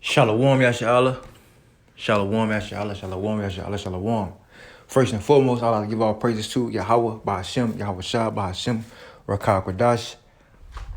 Shalom, Yashala. Shalom, Yashala. Shalom, Yashala. Shalom. First and foremost, I'd like to give all praises to Yahweh, Bahashem, Yahweh Shah, Bahashem, Rakah Kwadash.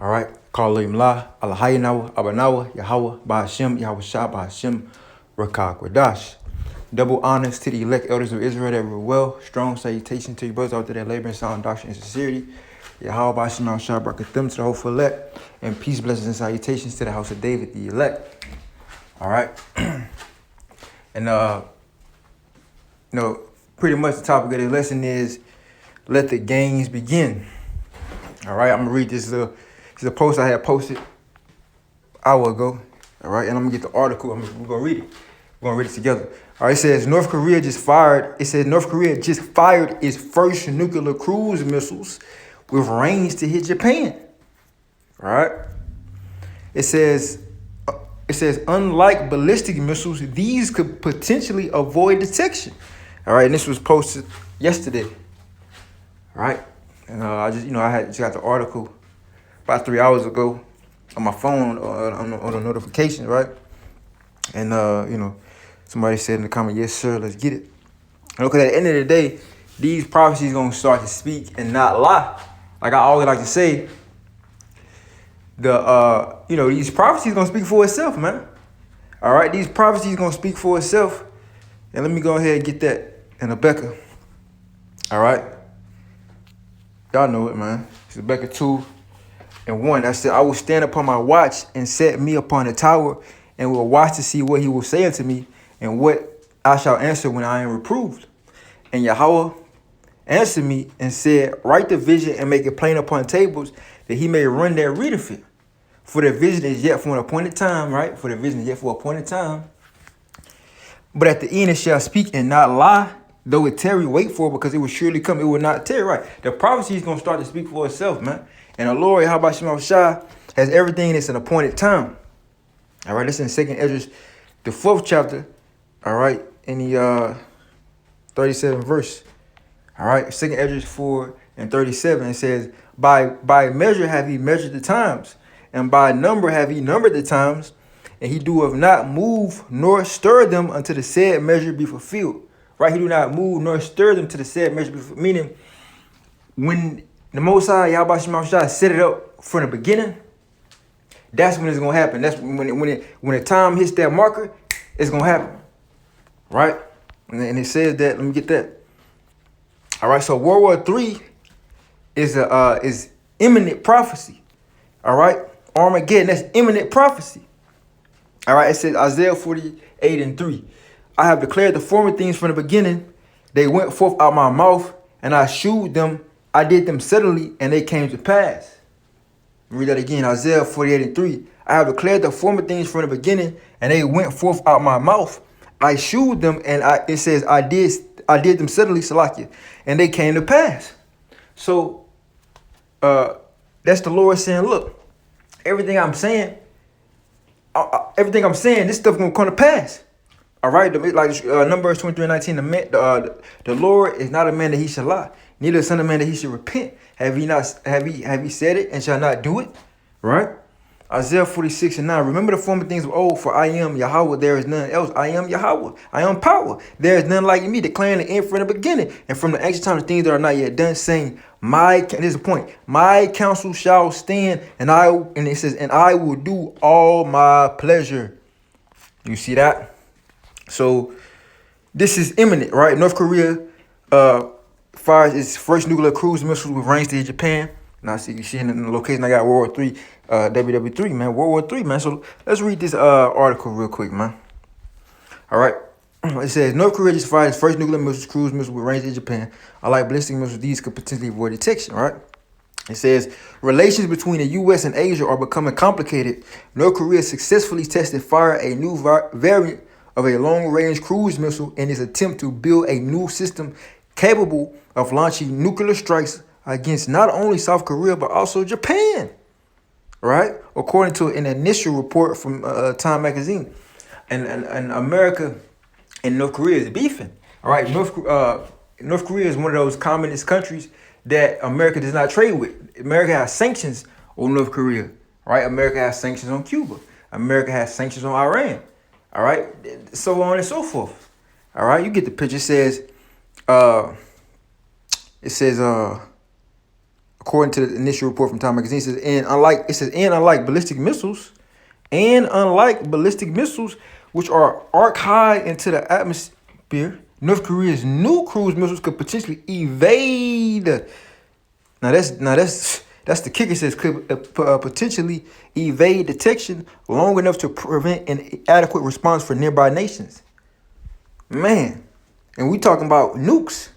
All right. Kalim La, Allahayinawa, Abanawa, Yahweh, Bahashem, Yahweh Shah, Bahashem, Rakah Kwadash. Double honors to the elect elders of Israel that were well. Strong salutation to you brothers out there that labor in sound doctrine and sincerity. Yahweh, Bahashem, Shah, Barakathim to the whole elect. And peace, blessings, and salutations to the house of David, the elect. All right. And, pretty much the topic of the lesson is let the games begin. All right. I'm going to read this. This is a post I had posted an hour ago. All right. And I'm going to get the article. We're going to read it. We're going to read it together. All right. It says North Korea just fired its first nuclear cruise missiles with range to hit Japan. All right. It says, unlike ballistic missiles, these could potentially avoid detection. All right, and this was posted yesterday. All right, and I just got the article about 3 hours ago on my phone on a notification, right? And somebody said in the comment, "Yes, sir, let's get it." Because at the end of the day, these prophecies gonna start to speak and not lie. Like I always like to say. These prophecies gonna speak for itself, man. All right, these prophecies gonna speak for itself. And let me go ahead and get that in Habakkuk. All right, y'all know it, man. It's Habakkuk 2:1. I said, I will stand upon my watch and set me upon the tower, and will watch to see what he will say unto me, and what I shall answer when I am reproved. And Yahweh answered me and said, write the vision and make it plain upon tables, that he may run that readeth it. For the vision is yet for an appointed time, right? For the vision is yet for an appointed time. But at the end it shall speak and not lie. Though it tarry, wait for it, because it will surely come. It will not tarry, right? The prophecy is going to start to speak for itself, man. And the Lord, Yahweh Shema Shah, has everything that's an appointed time. All right, this is in 2nd Esdras, the 4th chapter. All right, in the 37th verse. All right, 2nd Esdras 4:37, it says, By measure have he measured the times, and by number have he numbered the times, and he doeth not move nor stir them until the said measure be fulfilled. Right? He do not move nor stir them to the said measure be fulfilled. Meaning, when the Most High, Yahweh Shema Shah, set it up from the beginning, that's when it's going to happen. That's when the time hits that marker, it's going to happen. Right? And it says that, let me get that. All right, so World War III is imminent prophecy. All right, Armageddon, that's imminent prophecy. All right, it says Isaiah 48:3. I have declared the former things from the beginning. They went forth out my mouth, and I shewed them. I did them suddenly, and they came to pass. Read that again, Isaiah 48:3. I have declared the former things from the beginning, and they went forth out my mouth. I shewed them, and it says I did them suddenly, Salakia, and they came to pass. So that's the Lord saying, look, everything I'm saying, this stuff gonna come to pass. All right, like Numbers 23:19, the Lord is not a man that he shall lie, neither a son of man that he should repent. Have he said it and shall not do it? Right? Isaiah 46:9. Remember the former things of old, for I am Yahweh, there is none else. I am Yahweh, I am power. There is none like me, declaring the end from the beginning, and from the ancient time the things that are not yet done, saying, here's the point, my counsel shall stand, and it says, and I will do all my pleasure. You see that? So this is imminent, right? North Korea fires its first nuclear cruise missile with range to Japan. Now you see in the location I got World War III, WW3, man, World War III, man. So let's read this article real quick, man. All right. It says North Korea just fired its first nuclear cruise missile with range to Japan. Unlike ballistic missiles, these could potentially avoid detection, right? It says relations between the U.S. and Asia are becoming complicated. North Korea successfully tested fire a new variant of a long-range cruise missile in its attempt to build a new system capable of launching nuclear strikes against not only South Korea, but also Japan, right? According to an initial report from Time Magazine. And America and North Korea is beefing, all right? North Korea is one of those communist countries that America does not trade with. America has sanctions on North Korea, right? America has sanctions on Cuba. America has sanctions on Iran. All right, so on and so forth. All right, you get the picture. Uh, it says, according to the initial report from Time Magazine, and unlike ballistic missiles, which are arc high into the atmosphere, North Korea's new cruise missiles could potentially evade. That's the kicker. It says could potentially evade detection long enough to prevent an adequate response for nearby nations. Man, and we talking about nukes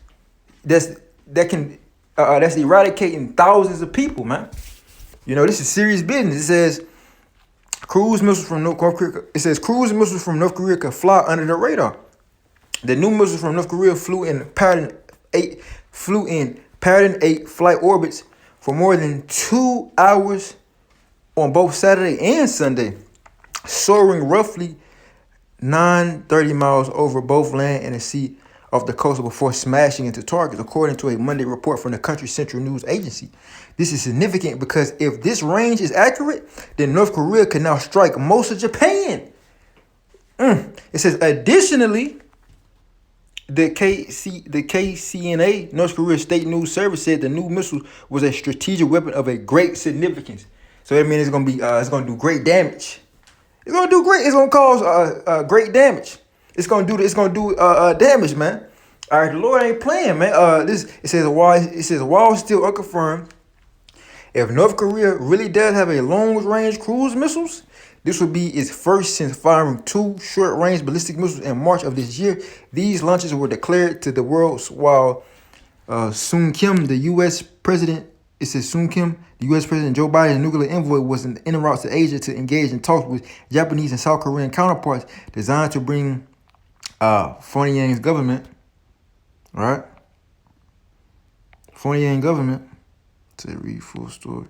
that's eradicating thousands of people, man. You know, this is serious business. It says cruise missiles from North Korea. It says cruise missiles from North Korea could fly under the radar. The new missiles from North Korea flew in Pattern 8 flight orbits for more than 2 hours on both Saturday and Sunday, soaring roughly 930 miles over both land and the sea off the coast before smashing into targets, according to a Monday report from the country's central news agency. This is significant because if this range is accurate, then North Korea can now strike most of Japan. It says, additionally, the KCNA, North Korea State News Service, said the new missile was a strategic weapon of a great significance. So that means it's gonna do great damage. It's gonna do great. It's gonna cause great damage. It's gonna do damage, man. All right, the Lord ain't playing, man. It says while still unconfirmed, if North Korea really does have a long-range cruise missiles, this would be its first since firing 2 short-range ballistic missiles in March of this year. These launches were declared to the world while Sun Kim, the U.S. president, the U.S. President Joe Biden's nuclear envoy, was en route to Asia to engage in talks with Japanese and South Korean counterparts designed to bring Pyongyang's government, right? Pyongyang government, to read full story.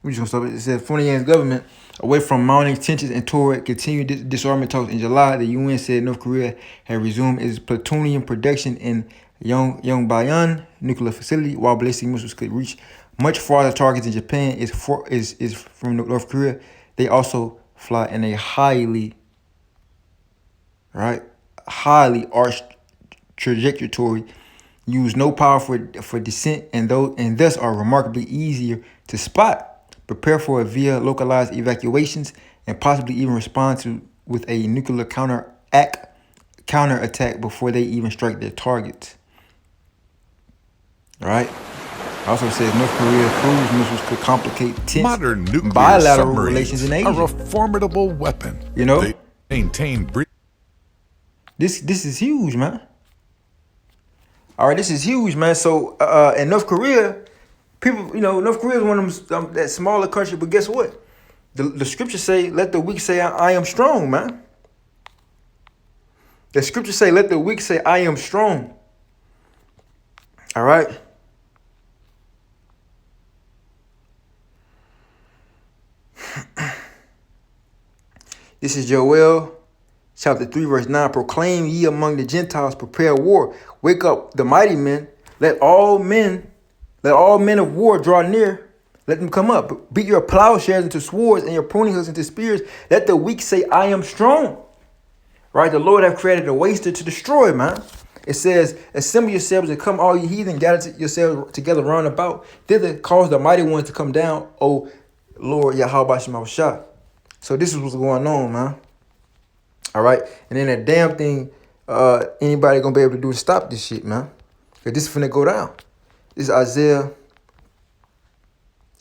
We're just gonna stop it. It says Pyongyang's government away from mounting tensions and toward continued disarmament talks. In July, the UN said North Korea had resumed its plutonium production in Yongbyon nuclear facility, while ballistic missiles could reach much farther targets in Japan is from North Korea. They also fly in a highly arched trajectory, use no power for descent, and thus are remarkably easier to spot. Prepare for it via localized evacuations, and possibly even respond to with a nuclear counterattack before they even strike their targets. All right. Also says North Korea cruise missiles could complicate tense modern nuclear bilateral relations in Asia. Are a formidable weapon. You know, they maintain. This is huge, man. All right, this is huge, man. So, in North Korea, people, North Korea is one of them that smaller country, but guess what? The scriptures say, "Let the weak say, I am strong," man. The scriptures say, "Let the weak say, I am strong." All right. This is Joel chapter 3, verse 9. Proclaim ye among the Gentiles, prepare war. Wake up the mighty men. Let all men of war draw near. Let them come up. Beat your plowshares into swords and your pruning hooks into spears. Let the weak say, I am strong. Right? The Lord have created a waster to destroy, man. It says, assemble yourselves and come all you heathen, gather yourselves together round about. Thither cause the mighty ones to come down, O Lord Yahweh Shemashah. So this is what's going on, man. All right. And then that damn thing, anybody gonna be able to do to stop this shit, man. Cause this is finna go down. This is Isaiah.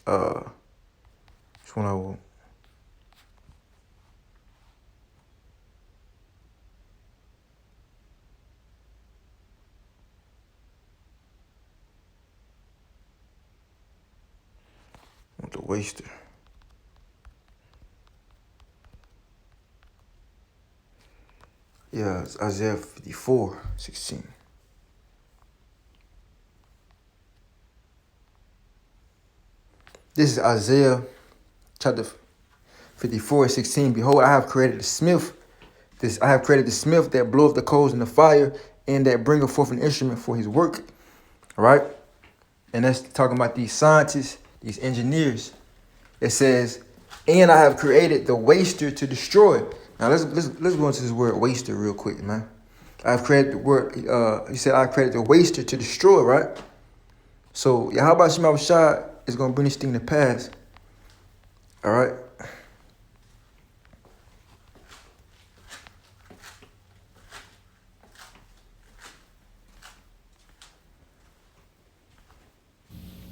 Which one I will? The waster. Yeah, it's Isaiah 54:16. This is Isaiah chapter 54:16. Behold, I have created the smith. I have created the smith that bloweth the coals in the fire, and that bringeth forth an instrument for his work. All right? And that's talking about these scientists, these engineers. It says, And I have created the waster to destroy. Now let's go into this word waster real quick, man. I've created the word. He said I created the waster to destroy, right? So Yahweh Shema Shai is gonna bring this thing to pass. All right.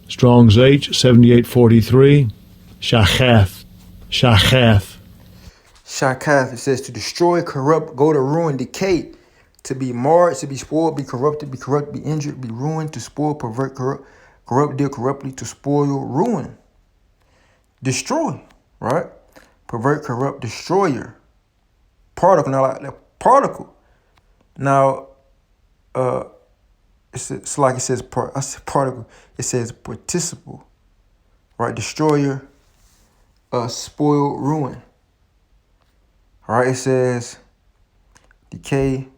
Strong's H 7843. Shachath. Shachath. Shakath, it says to destroy, corrupt, go to ruin, decay, to be marred, to be spoiled, be corrupted, be corrupt, be injured, be ruined, to spoil, pervert, corrupt, deal corruptly, to spoil, ruin, destroy, right? Pervert, corrupt, destroyer. Particle, now like the particle. Now, it's like it says particle. It says participle, right? Destroyer, spoil, ruin. All right, it says decay,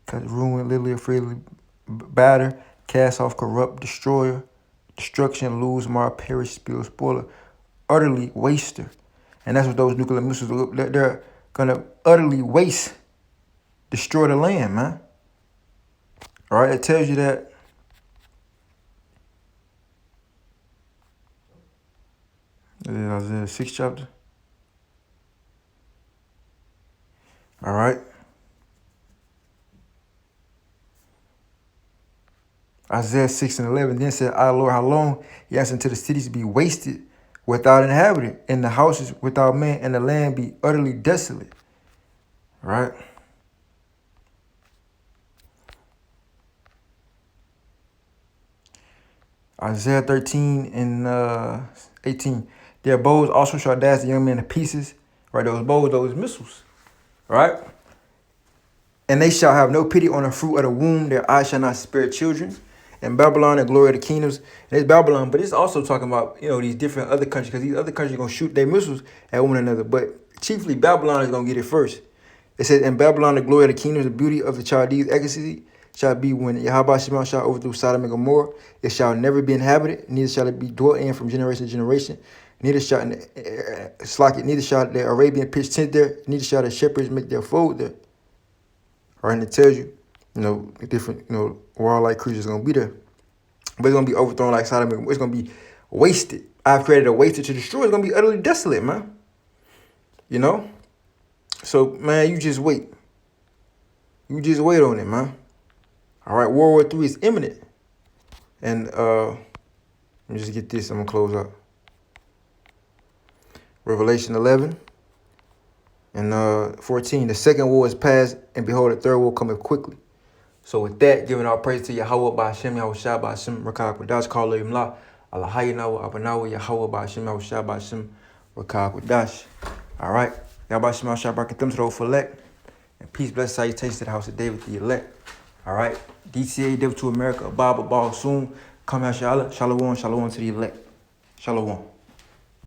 cut, ruin, literally, freely, batter, cast off, corrupt, destroyer, destruction, lose, mar, perish, spill, spoiler, utterly waster. And that's what those nuclear missiles do. They're gonna utterly waste, destroy the land, man. All right, it tells you that. Isaiah 6th chapter. All right. Isaiah 6 and 11 then said, I, Lord, how long? He answered, until the cities be wasted without inhabitant, and the houses without man, and the land be utterly desolate. All right. Isaiah 13 and 18. Their bows also shall dash the young men to pieces. Right, those bows, those missiles. Right? And they shall have no pity on the fruit of the womb. Their eyes shall not spare children. And Babylon, the glory of the kingdoms. And it's Babylon, but it's also talking about, these different other countries, because these other countries are going to shoot their missiles at one another. But chiefly, Babylon is going to get it first. It says, in Babylon, the glory of the kingdoms, the beauty of the Chaldees' ecstasy shall be when Yahweh Shema shall overthrow Sodom and Gomorrah. It shall never be inhabited, neither shall it be dwelt in from generation to generation. Neither shall the Arabian pitch tent there, neither shall the shepherds make their fold there. All right, and it tells you, different, wildlife creatures are going to be there. But it's going to be overthrown like Sodom and Gomorrah. It's going to be wasted. I've created a waster to destroy. It's going to be utterly desolate, man. So, man, you just wait. You just wait on it, man. All right, World War III is imminent. And let me just get this. I'm going to close up. Revelation 11 and 14. The second war is past, and behold, the third war cometh quickly. So with that, giving our praise to Yahweh by Hashem, Yahweh Shai by Hashem, Rakah Kodash, Kal Imla, Allah Hayinawa, Abanawa, Yahweh by Hashem, Yahweh Shai by Hashem, Rakah Kodash. All right. Yahweh Shema Shai Barakatim to the for elect. And peace, blessed salutations to the house of David, the elect. All right. DTA, David to America, Bible, Ball soon. Come out, Shalom, Shalom to the elect. Shalom.